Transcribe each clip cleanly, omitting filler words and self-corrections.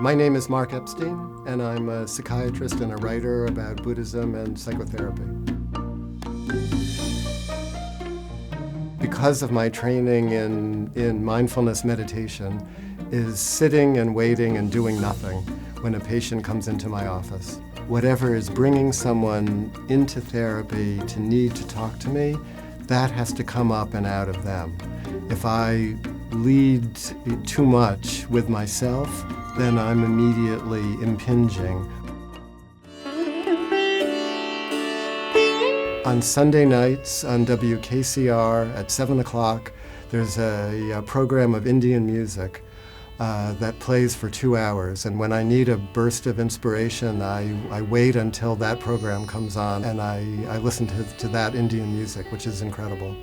My name is Mark Epstein, and I'm a psychiatrist and a writer about Buddhism and psychotherapy. Because of my training in mindfulness meditation, is sitting and waiting and doing nothing when a patient comes into my office. Whatever is bringing someone into therapy to need to talk to me, that has to come up and out of them. If I lead too much with myself, then I'm immediately impinging. On Sunday nights on WKCR at 7 o'clock, there's a program of Indian music that plays for 2 hours. And when I need a burst of inspiration, I wait until that program comes on and I listen to that Indian music, which is incredible.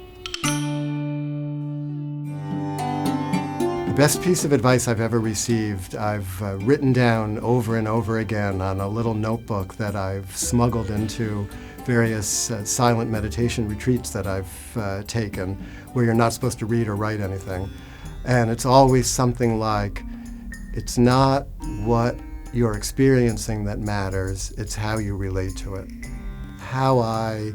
The best piece of advice I've ever received, I've written down over and over again on a little notebook that I've smuggled into various silent meditation retreats that I've taken, where you're not supposed to read or write anything. And it's always something like, it's not what you're experiencing that matters, it's how you relate to it. How I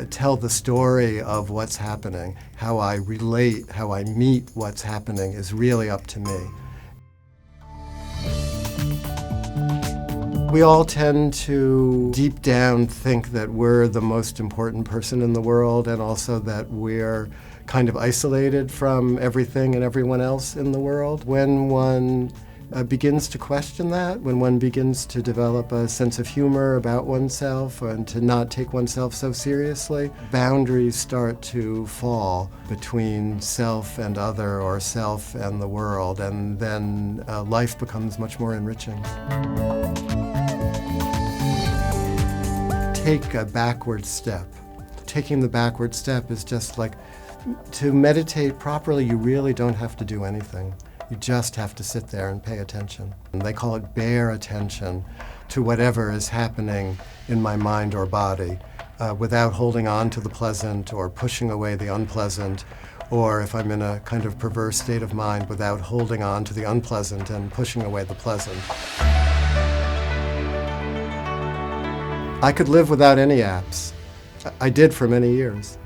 tell the story of what's happening, how I relate, how I meet what's happening is really up to me. We all tend to deep down think that we're the most important person in the world, and also that we're kind of isolated from everything and everyone else in the world. When one begins to question that, when one begins to develop a sense of humor about oneself and to not take oneself so seriously, boundaries start to fall between self and other, or self and the world, and then life becomes much more enriching. Take a backward step. Taking the backward step is just like, to meditate properly, you really don't have to do anything. You just have to sit there and pay attention. And they call it bare attention to whatever is happening in my mind or body, without holding on to the pleasant or pushing away the unpleasant, or if I'm in a kind of perverse state of mind, without holding on to the unpleasant and pushing away the pleasant. I could live without any apps. I did for many years.